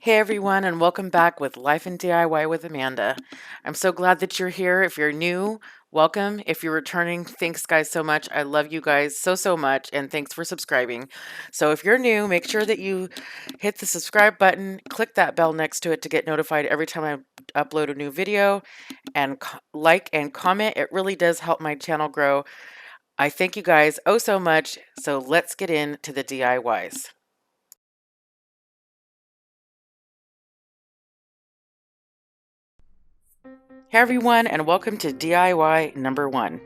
Hey everyone, and welcome back with Life in DIY with Amanda. I'm so glad that you're here. If you're new, welcome. If you're returning, thanks guys so much. I love you guys so much, and thanks for subscribing. So if you're new, make sure that you hit the subscribe button, click that bell next to it to get notified every time I upload a new video, and like and comment. It really does help my channel grow. I thank you guys so much. So let's get into the DIYs. Hey everyone, and welcome to DIY number 1.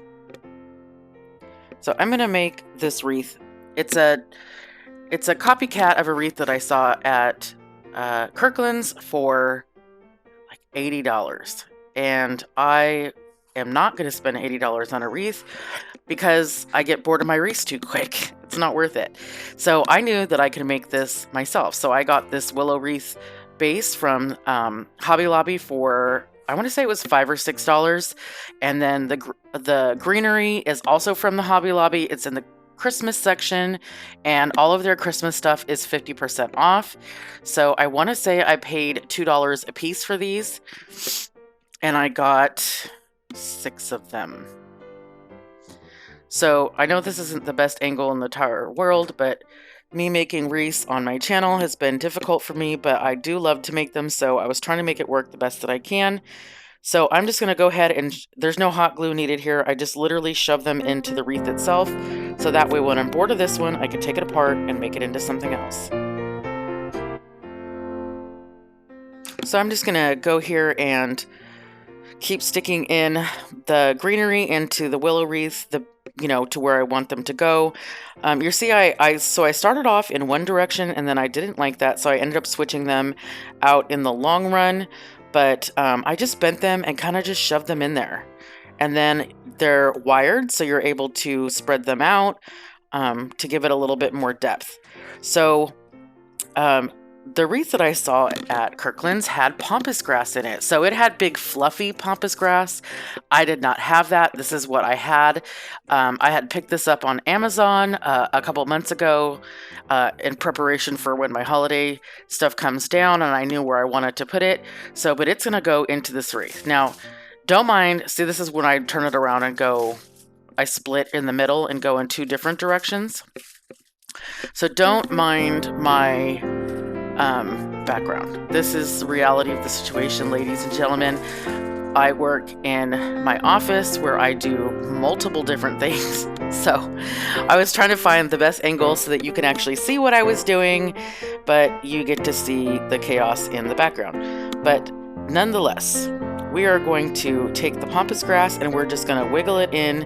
So I'm gonna make this wreath. It's a copycat of a wreath that I saw at Kirkland's for like $80, and I am not gonna spend $80 on a wreath because I get bored of my wreaths too quick. It's not worth it. So I knew that I could make this myself. So I got this willow wreath base from Hobby Lobby for, I want to say it was $5 or $6, and then the greenery is also from the Hobby Lobby. It's in the Christmas section, and all of their Christmas stuff is 50% off. So I want to say I paid $2 a piece for these, and I got 6 of them. So I know this isn't the best angle in the entire world, but me making wreaths on my channel has been difficult for me, but I do love to make them, so I was trying to make it work the best that I can. So I'm just going to go ahead and, there's no hot glue needed here. I just literally shove them into the wreath itself, so that way when I'm bored of this one, I can take it apart and make it into something else. So I'm just going to go here and keep sticking in the greenery into the willow wreath, to where I want them to go. You see, I started off in one direction, and then I didn't like that, so I ended up switching them out in the long run. But I just bent them and kind of just shoved them in there, and then they're wired, so you're able to spread them out to give it a little bit more depth. So the wreath that I saw at Kirkland's had pampas grass in it. So it had big fluffy pampas grass. I did not have that. This is what I had. I had picked this up on Amazon a couple months ago in preparation for when my holiday stuff comes down, and I knew where I wanted to put it. So, but it's going to go into this wreath. Now, don't mind. See, this is when I turn it around and I split in the middle and go in 2 different directions. So don't mind my background. This is the reality of the situation, ladies and gentlemen. I work in my office where I do multiple different things. So I was trying to find the best angle so that you can actually see what I was doing, but you get to see the chaos in the background. But nonetheless, we are going to take the pampas grass and we're just going to wiggle it in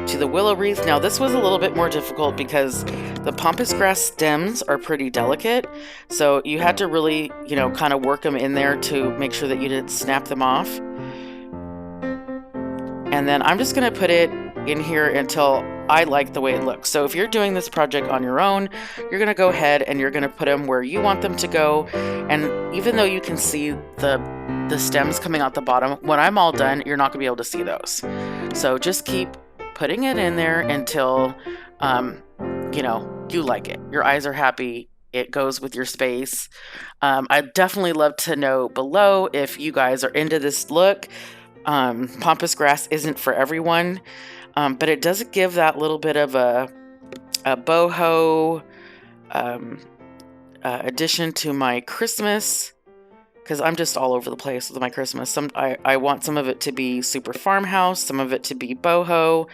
to the willow wreath. Now this was a little bit more difficult because the pampas grass stems are pretty delicate. So you had to really, kind of work them in there to make sure that you didn't snap them off. And then I'm just going to put it in here until I like the way it looks. So if you're doing this project on your own, you're going to go ahead and you're going to put them where you want them to go. And even though you can see the stems coming out the bottom, when I'm all done, you're not going to be able to see those. So just keep putting it in there until, you like it. Your eyes are happy. It goes with your space. I'd definitely love to know below if you guys are into this look. Pampas grass isn't for everyone, but it does give that little bit of a boho addition to my Christmas, because I'm just all over the place with my Christmas. I want some of it to be super farmhouse, some of it to be boho,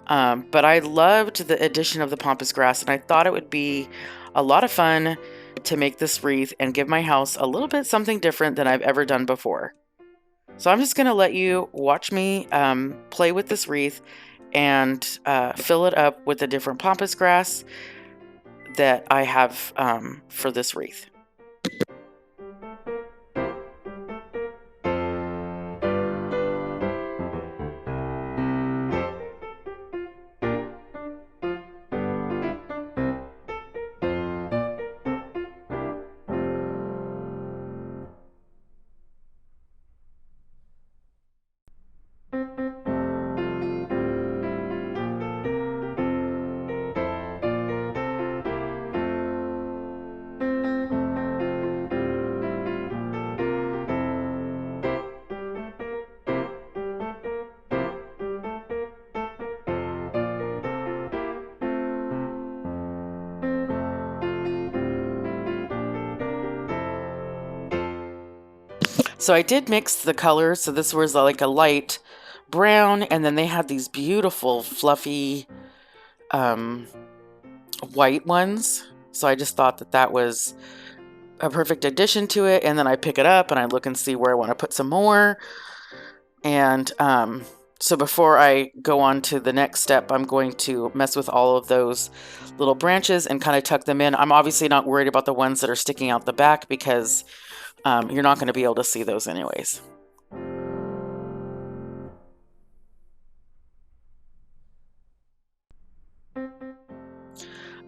but I loved the addition of the pampas grass, and I thought it would be a lot of fun to make this wreath and give my house a little bit something different than I've ever done before. So I'm just going to let you watch me play with this wreath and fill it up with the different pampas grass that I have for this wreath. So I did mix the colors. So this was like a light brown, and then they had these beautiful fluffy white ones. So I just thought that that was a perfect addition to it. And then I pick it up and I look and see where I want to put some more. And so before I go on to the next step, I'm going to mess with all of those little branches and kind of tuck them in. I'm obviously not worried about the ones that are sticking out the back because you're not going to be able to see those anyways.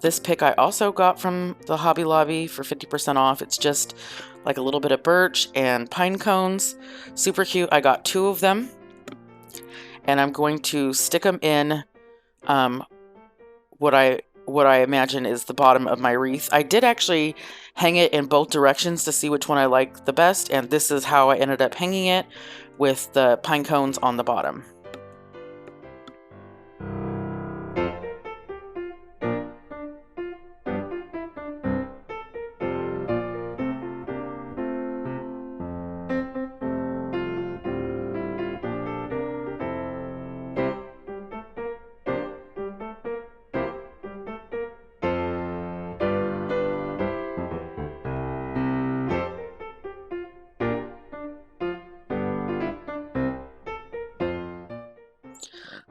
This pick I also got from the Hobby Lobby for 50% off. It's just like a little bit of birch and pine cones. Super cute. I got 2 of them. And I'm going to stick them in what I imagine is the bottom of my wreath. I did actually hang it in both directions to see which one I like the best, and this is how I ended up hanging it, with the pine cones on the bottom.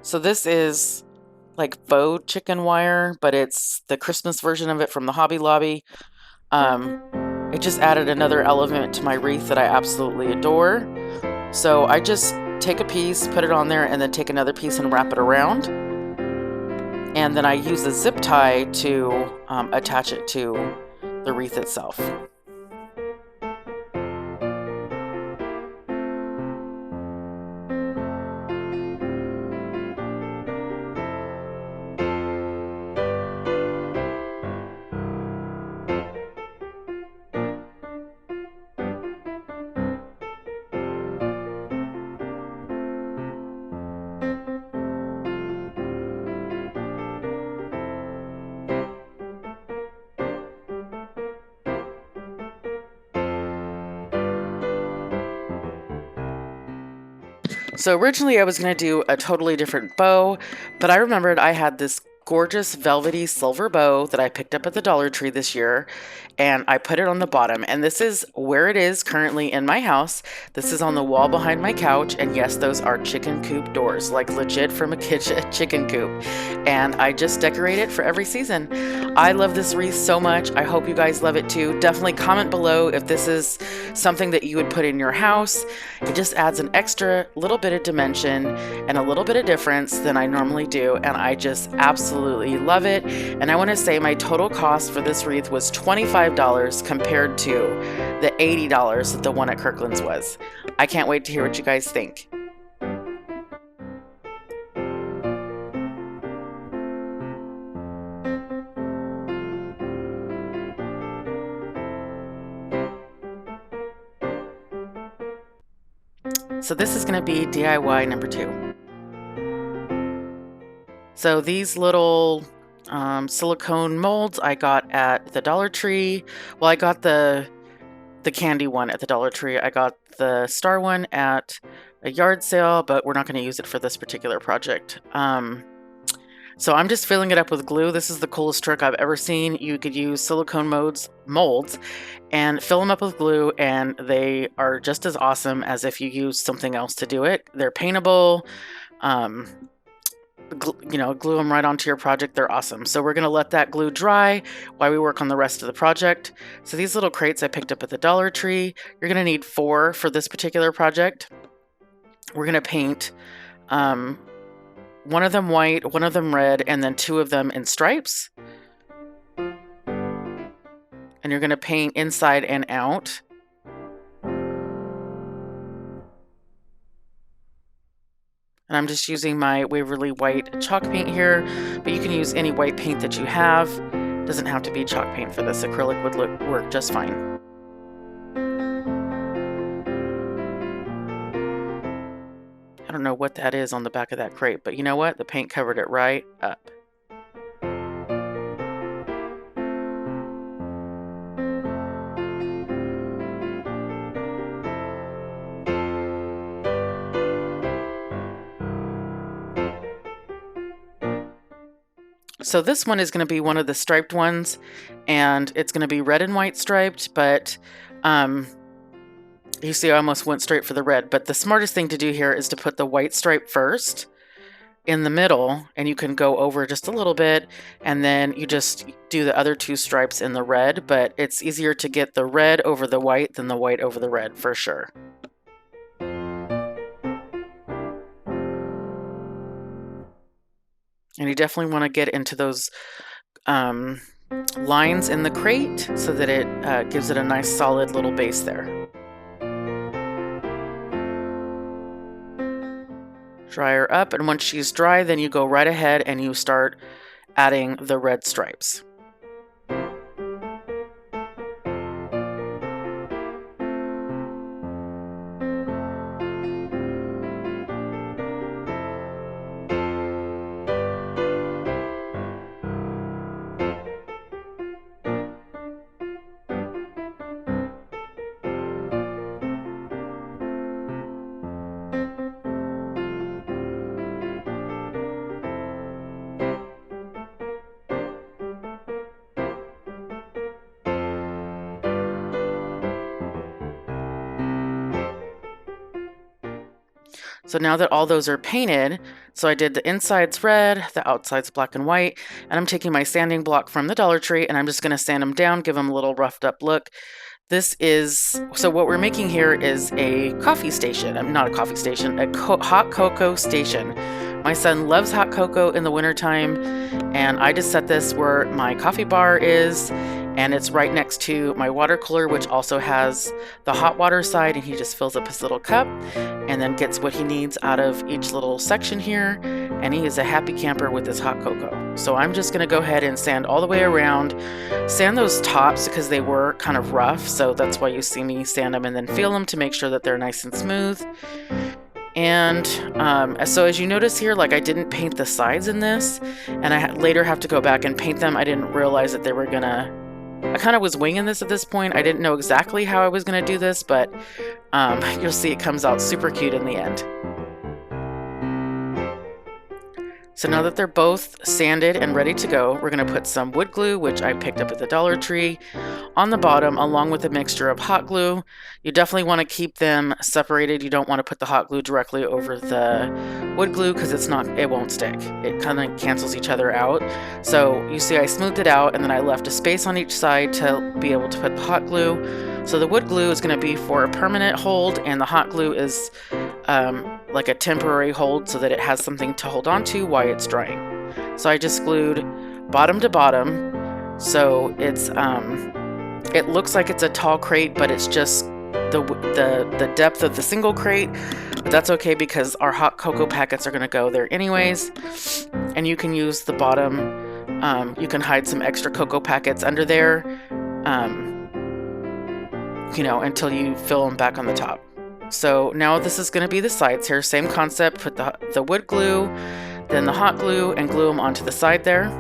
So this is like faux chicken wire, but it's the Christmas version of it from the Hobby Lobby. It just added another element to my wreath that I absolutely adore. So I just take a piece, put it on there, and then take another piece and wrap it around. And then I use a zip tie to attach it to the wreath itself. So originally I was going to do a totally different bow, but I remembered I had this gorgeous velvety silver bow that I picked up at the Dollar Tree this year, and I put it on the bottom. And this is where it is currently in my house. This is on the wall behind my couch, and yes, those are chicken coop doors, like legit from a chicken coop. And I just decorate it for every season. I love this wreath so much. I hope you guys love it too. Definitely comment below if this is something that you would put in your house. It just adds an extra little bit of dimension and a little bit of difference than I normally do, and I just absolutely love it. And I want to say my total cost for this wreath was $25 compared to the $80 that the one at Kirkland's was. I can't wait to hear what you guys think. So this is going to be DIY number 2. So these little silicone molds I got at the Dollar Tree. Well, I got the candy one at the Dollar Tree. I got the star one at a yard sale, but we're not going to use it for this particular project. So I'm just filling it up with glue. This is the coolest trick I've ever seen. You could use silicone molds and fill them up with glue, and they are just as awesome as if you use something else to do it. They're paintable. Glue them right onto your project. They're awesome. So we're going to let that glue dry while we work on the rest of the project. So these little crates I picked up at the Dollar Tree. You're going to need 4 for this particular project. We're going to paint one of them white, one of them red, and then 2 of them in stripes. And you're going to paint inside and out. And I'm just using my Waverly White chalk paint here, but you can use any white paint that you have. It doesn't have to be chalk paint for this. Acrylic would work just fine. I don't know what that is on the back of that crate, but you know what? The paint covered it right up. So this one is going to be one of the striped ones, and it's going to be red and white striped, but you see I almost went straight for the red, but the smartest thing to do here is to put the white stripe first in the middle, and you can go over just a little bit, and then you just do the other two stripes in the red, but it's easier to get the red over the white than the white over the red for sure. And you definitely want to get into those lines in the crate so that it gives it a nice solid little base there. Dry her up, and once she's dry, then you go right ahead and you start adding the red stripes. So now that all those are painted, so I did the insides red, the outsides black and white, and I'm taking my sanding block from the Dollar Tree and I'm just going to sand them down, give them a little roughed up look. This is, so what we're making here is a coffee station. Not a coffee station, a hot cocoa station. My son loves hot cocoa in the wintertime, and I just set this where my coffee bar is, and it's right next to my water cooler, which also has the hot water side, and he just fills up his little cup and then gets what he needs out of each little section here, and he is a happy camper with his hot cocoa. So I'm just going to go ahead and sand all the way around, sand those tops because they were kind of rough, so that's why you see me sand them and then feel them to make sure that they're nice and smooth. And so as you notice here, like I didn't paint the sides in this, and I later have to go back and paint them. I didn't realize that they were gonna, I kind of was winging this at this point. I didn't know exactly how I was gonna do this, but you'll see it comes out super cute in the end. So now that they're both sanded and ready to go, we're going to put some wood glue, which I picked up at the Dollar Tree, on the bottom along with a mixture of hot glue. You definitely want to keep them separated. You don't want to put the hot glue directly over the wood glue because it won't stick. It kind of cancels each other out. So you see I smoothed it out and then I left a space on each side to be able to put the hot glue. So the wood glue is going to be for a permanent hold, and the hot glue is like a temporary hold so that it has something to hold on to while it's drying. So I just glued bottom to bottom, so it's it looks like it's a tall crate, but it's just the depth of the single crate. But that's okay because our hot cocoa packets are going to go there anyways, and you can use the bottom. You can hide some extra cocoa packets under there, you know, until you fill them back on the top. So now this is going to be the sides here. Same concept, put the wood glue, then the hot glue, and glue them onto the side there.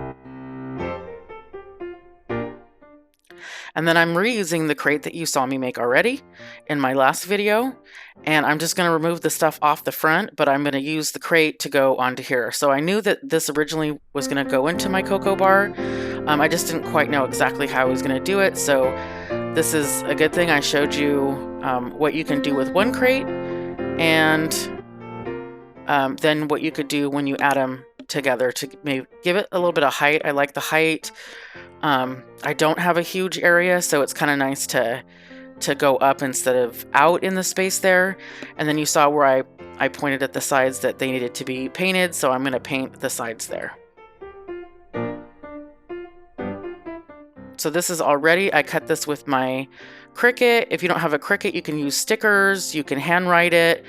And then I'm reusing the crate that you saw me make already in my last video. And I'm just going to remove the stuff off the front, but I'm going to use the crate to go onto here. So I knew that this originally was going to go into my cocoa bar. I just didn't quite know exactly how I was going to do it. So this is a good thing I showed you what you can do with one crate, and then what you could do when you add them together to maybe give it a little bit of height. I like the height. I don't have a huge area, so it's kind of nice to go up instead of out in the space there. And then you saw where I pointed at the sides that they needed to be painted, so I'm going to paint the sides there. So this is all ready. I cut this with my Cricut. If you don't have a Cricut, you can use stickers. You can handwrite it.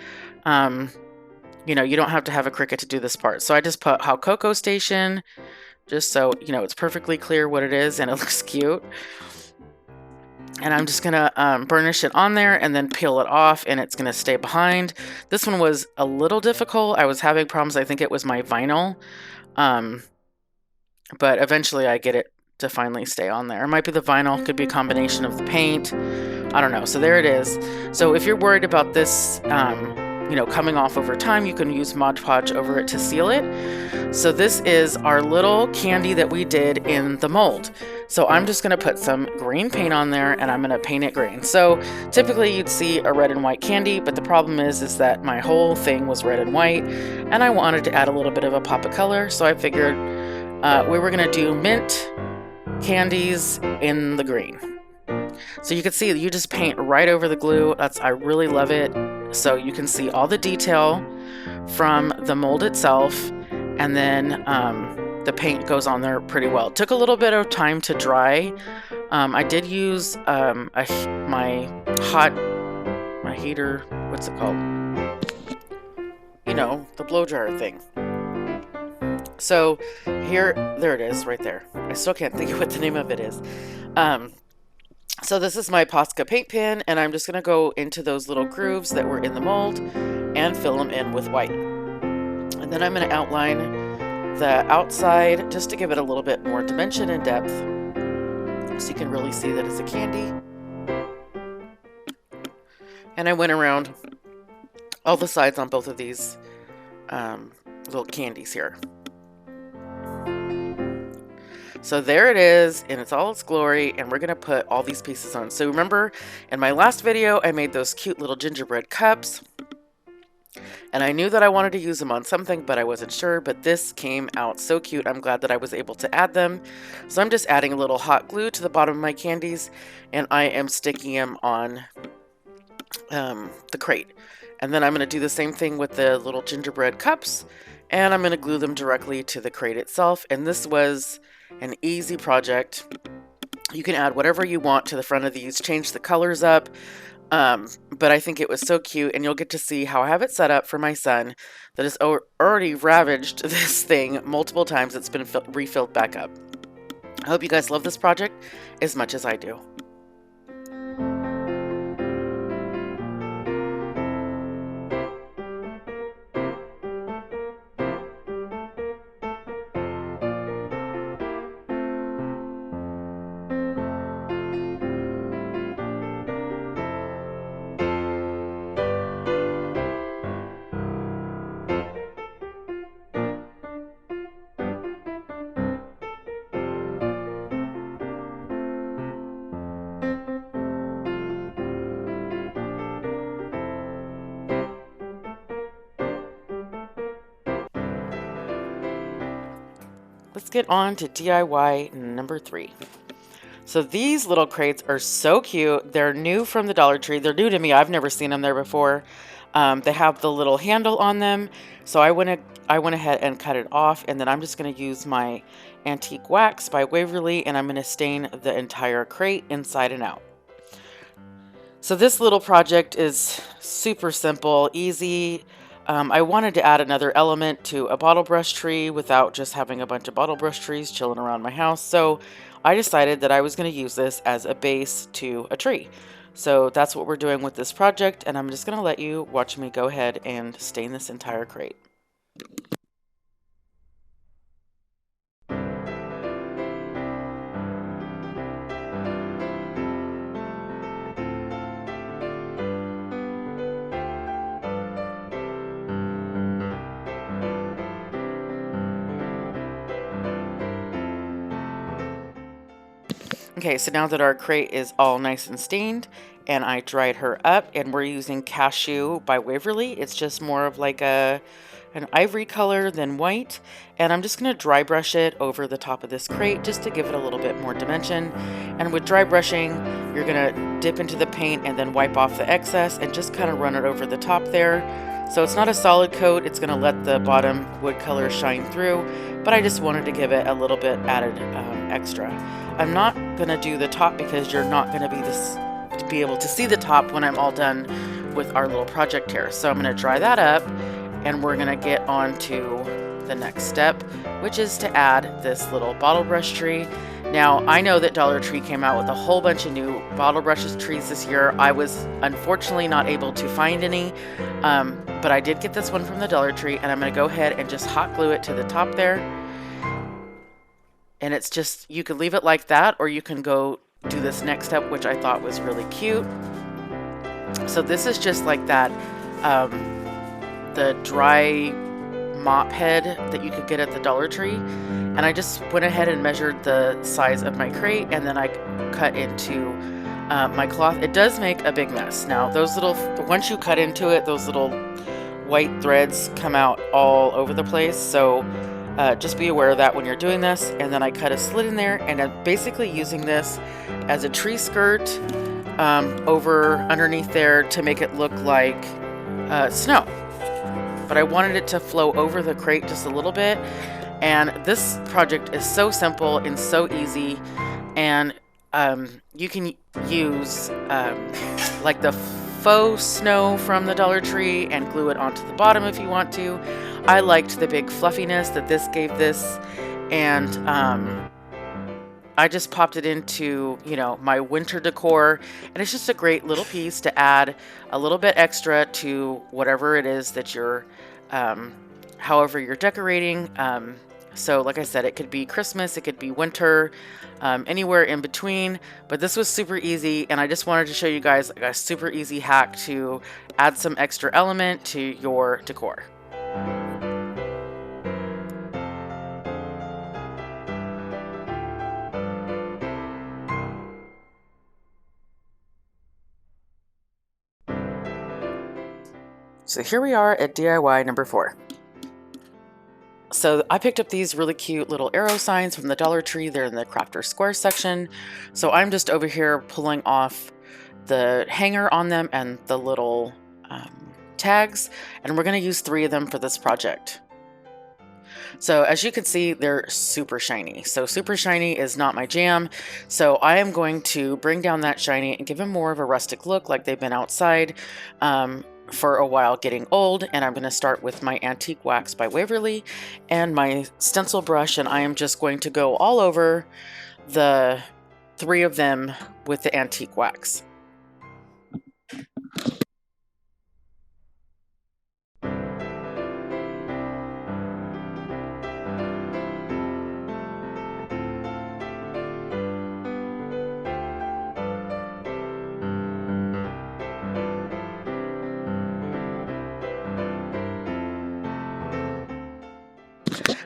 You know, you don't have to have a Cricut to do this part. So I just put Hot Cocoa Station, just so, you know, it's perfectly clear what it is and it looks cute. And I'm just going to burnish it on there and then peel it off, and it's going to stay behind. This one was a little difficult. I was having problems. I think it was my vinyl. But eventually I get it to finally stay on there. It might be the vinyl, could be a combination of the paint. I don't know. So there it is. So if you're worried about this you know, coming off over time. You can use Mod Podge over it to seal it. So this is our little candy that we did in the mold. So I'm just going to put some green paint on there, and I'm going to paint it green. So typically you'd see a red and white candy, but the problem is that my whole thing was red and white, and I wanted to add a little bit of a pop of color. So I figured we were going to do mint candies in the green. So you can see you just paint right over the glue. I really love it. So you can see all the detail from the mold itself, and then the paint goes on there pretty well. It took a little bit of time to dry. I did use my heater, what's it called? You know, the blow dryer thing. So there it is right there. I still can't think of what the name of it is. So this is my Posca paint pen, and I'm just going to go into those little grooves that were in the mold and fill them in with white. And then I'm going to outline the outside just to give it a little bit more dimension and depth, so you can really see that it's a candy. And I went around all the sides on both of these little candies here. So there it is in all its glory, and we're going to put all these pieces on. So remember, in my last video, I made those cute little gingerbread cups, and I knew that I wanted to use them on something, but I wasn't sure. But this came out so cute. I'm glad that I was able to add them. So I'm just adding a little hot glue to the bottom of my candies, and I am sticking them on the crate. And then I'm going to do the same thing with the little gingerbread cups, and I'm going to glue them directly to the crate itself. And this was an easy project. You can add whatever you want to the front of these, change the colors up. But I think it was so cute, and you'll get to see how I have it set up for my son that has already ravaged this thing multiple times. It's been refilled back up. I hope you guys love this project as much as I do. Let's get on to DIY number 3. So these little crates are so cute. They're new from the Dollar Tree. They're new to me. I've never seen them there before. They have the little handle on them. So I went ahead and cut it off, and then I'm just going to use my antique wax by Waverly, and I'm going to stain the entire crate inside and out. So this little project is super simple, easy. I wanted to add another element to a bottle brush tree without just having a bunch of bottle brush trees chilling around my house. So I decided that I was going to use this as a base to a tree. So that's what we're doing with this project, and I'm just going to let you watch me go ahead and stain this entire crate. Okay, so now that our crate is all nice and stained, and I dried her up, and we're using Cashew by Waverly. It's just more of like an ivory color than white, and I'm just going to dry brush it over the top of this crate just to give it a little bit more dimension. And with dry brushing, you're going to dip into the paint and then wipe off the excess and just kind of run it over the top there. So it's not a solid coat, it's going to let the bottom wood color shine through, but I just wanted to give it a little bit added extra. I'm not going to do the top because you're not going to be able to see the top when I'm all done with our little project here. So I'm going to dry that up, and we're going to get on to the next step, which is to add this little bottle brush tree. Now, I know that Dollar Tree came out with a whole bunch of new bottle brushes trees this year. I was unfortunately not able to find any, but I did get this one from the Dollar Tree, and I'm going to go ahead and just hot glue it to the top there. And it's just, you could leave it like that, or you can go do this next step, which I thought was really cute. So this is just like that the dry mop head that you could get at the Dollar Tree, and I just went ahead and measured the size of my crate, and then I cut into my cloth. It does make a big mess. Now those little, once you cut into it, those little white threads come out all over the place, so just be aware of that when you're doing this. And then I cut a slit in there, and I'm basically using this as a tree skirt over underneath there to make it look like snow. But I wanted it to flow over the crate just a little bit. And this project is so simple and so easy. And you can use like the faux snow from the Dollar Tree and glue it onto the bottom if you want to. I liked the big fluffiness that this gave this. And I just popped it into, you know, my winter decor, and it's just a great little piece to add a little bit extra to whatever it is that you're, however you're decorating. So like I said, it could be Christmas, it could be winter, anywhere in between, but this was super easy, and I just wanted to show you guys like a super easy hack to add some extra element to your decor. So here we are at DIY number 4. So I picked up these really cute little arrow signs from the Dollar Tree. They're in the Crafter Square section. So I'm just over here pulling off the hanger on them and the little tags, and we're going to use 3 of them for this project. So as you can see, they're super shiny. So super shiny is not my jam. So I am going to bring down that shiny and give them more of a rustic look, like they've been outside for a while getting old. And I'm going to start with my Antique Wax by Waverly and my stencil brush, and I am just going to go all over the 3 of them with the Antique Wax.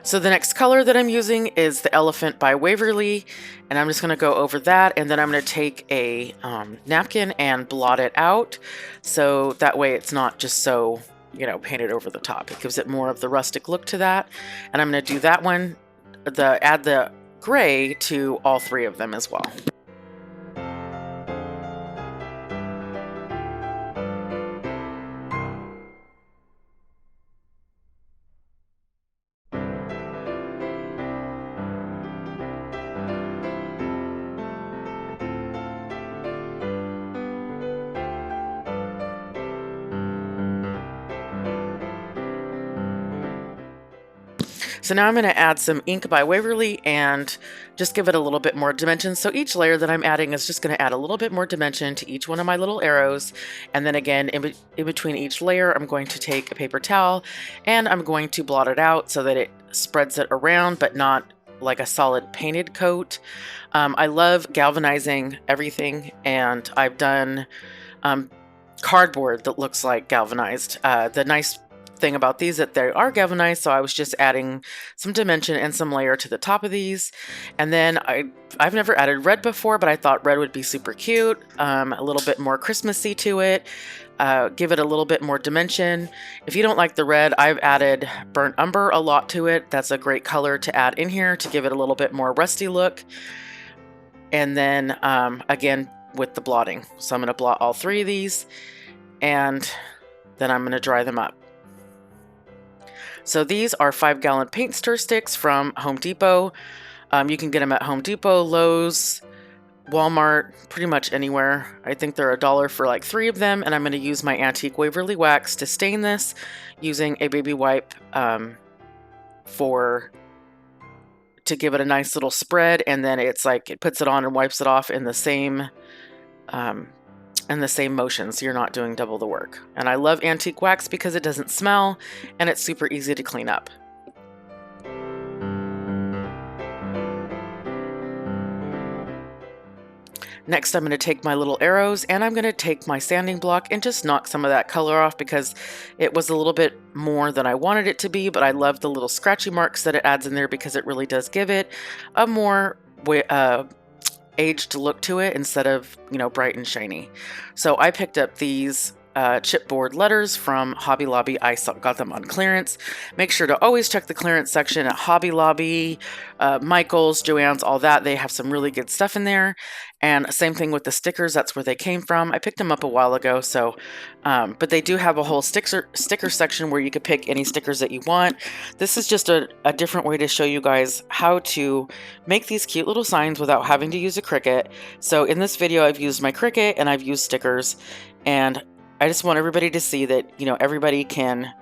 So the next color that I'm using is the Elephant by Waverly, and I'm just going to go over that, and then I'm going to take a napkin and blot it out, so that way it's not just so, you know, painted over the top. It gives it more of the rustic look to that, and I'm going to do that one, add the gray to all 3 of them as well. So now I'm going to add some ink by Waverly and just give it a little bit more dimension. So each layer that I'm adding is just going to add a little bit more dimension to each one of my little arrows. And then again, in between each layer, I'm going to take a paper towel and I'm going to blot it out so that it spreads it around, but not like a solid painted coat. I love galvanizing everything, and I've done cardboard that looks like galvanized. The nice thing about these that they are galvanized, so I was just adding some dimension and some layer to the top of these. And then I've never added red before, but I thought red would be super cute, a little bit more Christmassy to it, give it a little bit more dimension. If you don't like the red, I've added burnt umber a lot to it. That's a great color to add in here to give it a little bit more rusty look. And then again with the blotting, so I'm going to blot all 3 of these, and then I'm going to dry them up. So these are 5-gallon paint stir sticks from Home Depot. You can get them at Home Depot, Lowe's, Walmart, pretty much anywhere. I think they're $1 for like 3 of them, and I'm going to use my Antique Waverly Wax to stain this using a baby wipe to give it a nice little spread, and then it's like it puts it on and wipes it off in the same motion, so you're not doing double the work. And I love antique wax because it doesn't smell and it's super easy to clean up. Next, I'm going to take my little arrows and I'm going to take my sanding block and just knock some of that color off because it was a little bit more than I wanted it to be, but I love the little scratchy marks that it adds in there because it really does give it a more aged look to it instead of, bright and shiny. So I picked up these chipboard letters from Hobby Lobby. I got them on clearance. Make sure to always check the clearance section at Hobby Lobby, Michael's, Joann's, all that. They have some really good stuff in there. And same thing with the stickers. That's where they came from. I picked them up a while ago. So, but they do have a whole sticker section where you could pick any stickers that you want. This is just a different way to show you guys how to make these cute little signs without having to use a Cricut. So in this video, I've used my Cricut and I've used stickers, and I just want everybody to see that, everybody can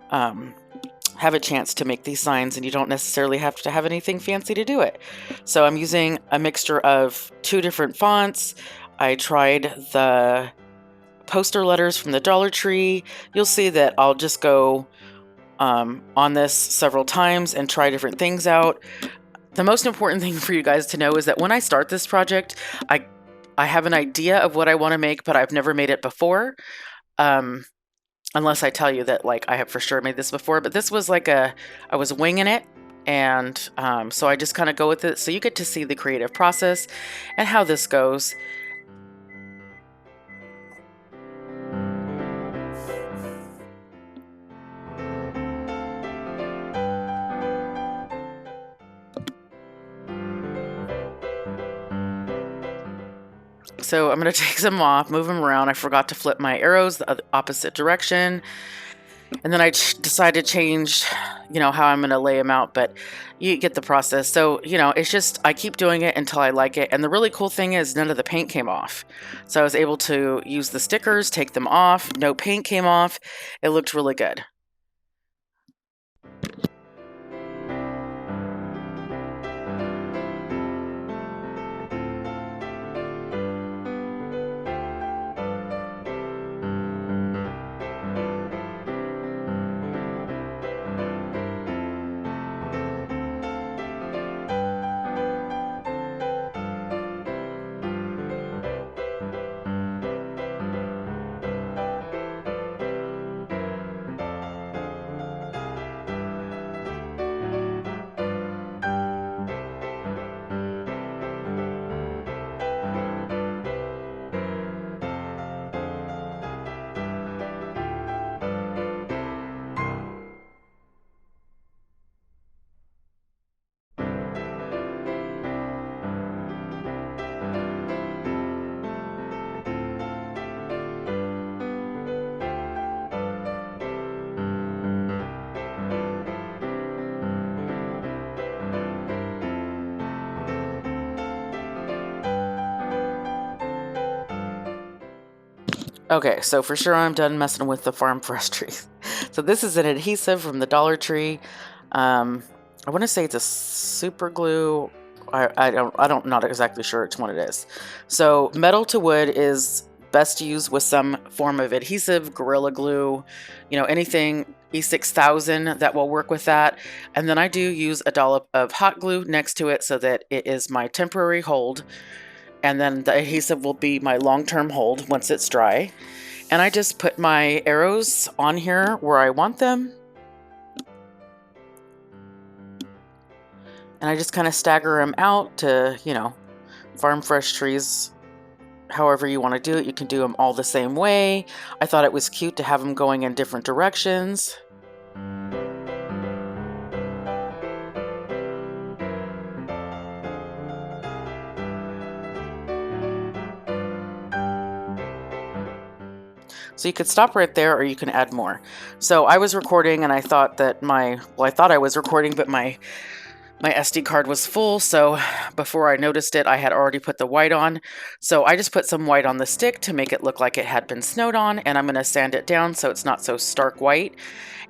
have a chance to make these signs, and you don't necessarily have to have anything fancy to do it. So I'm using a mixture of 2 different fonts. I tried the poster letters from the Dollar Tree. You'll see that I'll just go on this several times and try different things out. The most important thing for you guys to know is that when I start this project, I have an idea of what I want to make, but I've never made it before. Unless I tell you that, I have for sure made this before, but this was I was winging it. And so I just kind of go with it. So you get to see the creative process and how this goes. So I'm going to take some off, move them around. I forgot to flip my arrows the opposite direction. And then I decided to change, how I'm going to lay them out, but you get the process. So, it's just, I keep doing it until I like it. And the really cool thing is none of the paint came off. So I was able to use the stickers, take them off. No paint came off. It looked really good. Okay, so for sure I'm done messing with the farm fresh trees. So this is an adhesive from the Dollar Tree. I want to say it's a super glue. I'm not exactly sure which one it is. So metal to wood is best used with some form of adhesive, Gorilla Glue, anything E6000 that will work with that. And then I do use a dollop of hot glue next to it so that it is my temporary hold. And then the adhesive will be my long-term hold once it's dry. And I just put my arrows on here where I want them. And I just kind of stagger them out to, farm fresh trees. However you want to do it, you can do them all the same way. I thought it was cute to have them going in different directions. So you could stop right there or you can add more. So I was recording and I thought that I thought I was recording, but my SD card was full. So before I noticed it, I had already put the white on. So I just put some white on the stick to make it look like it had been snowed on, and I'm going to sand it down so it's not so stark white.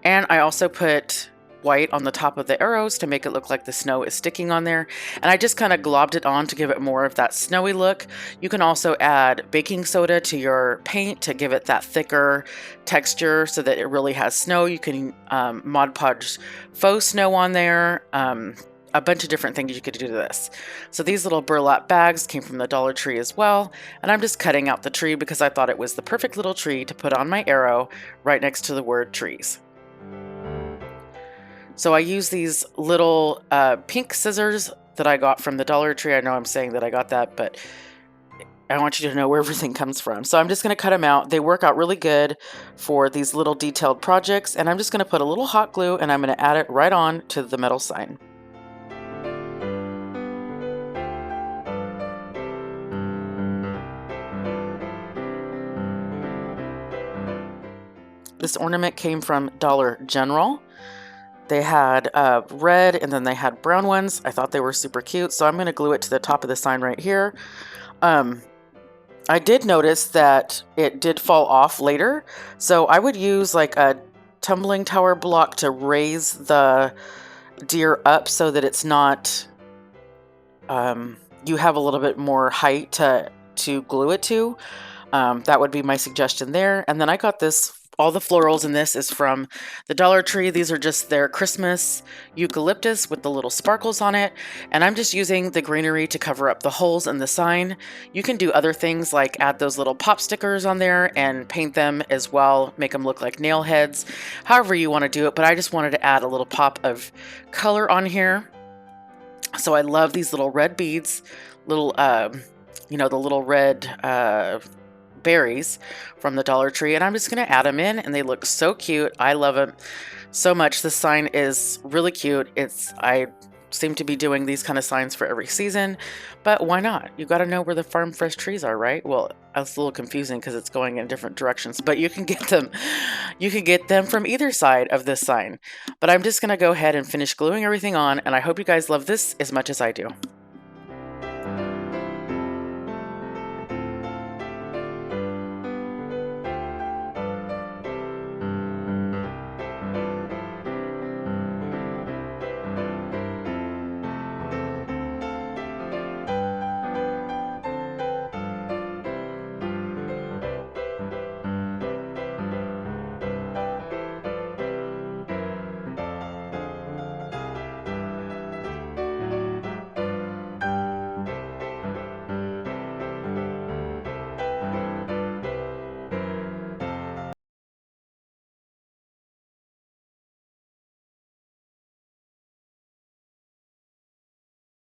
And I also put white on the top of the arrows to make it look like the snow is sticking on there. And I just kind of globbed it on to give it more of that snowy look. You can also add baking soda to your paint to give it that thicker texture so that it really has snow. You can Mod Podge faux snow on there. a bunch of different things you could do to this. So these little burlap bags came from the Dollar Tree as well, and I'm just cutting out the tree because I thought it was the perfect little tree to put on my arrow right next to the word trees. So I use these little pink scissors that I got from the Dollar Tree. I know I'm saying that I got that, but I want you to know where everything comes from. So I'm just going to cut them out. They work out really good for these little detailed projects. And I'm just going to put a little hot glue and I'm going to add it right on to the metal sign. This ornament came from Dollar General. They had red and then they had brown ones. I thought they were super cute. So I'm going to glue it to the top of the sign right here. I did notice that it did fall off later. So I would use like a tumbling tower block to raise the deer up so that it's not, you have a little bit more height to glue it to. That would be my suggestion there. And then I got this. All the florals in this is from the Dollar Tree. These are just their Christmas eucalyptus with the little sparkles on it. And I'm just using the greenery to cover up the holes in the sign. You can do other things like add those little pop stickers on there and paint them as well, make them look like nail heads, however you want to do it. But I just wanted to add a little pop of color on here. So I love these little red beads, little, the little red berries from the Dollar Tree, and I'm just going to add them in, and they look so cute. I love them so much. This sign is really cute. I seem to be doing these kind of signs for every season, but why not? You got to know where the farm fresh trees are, right? Well, it's a little confusing because it's going in different directions, but you can get them. You can get them from either side of this sign. But I'm just going to go ahead and finish gluing everything on, and I hope you guys love this as much as I do.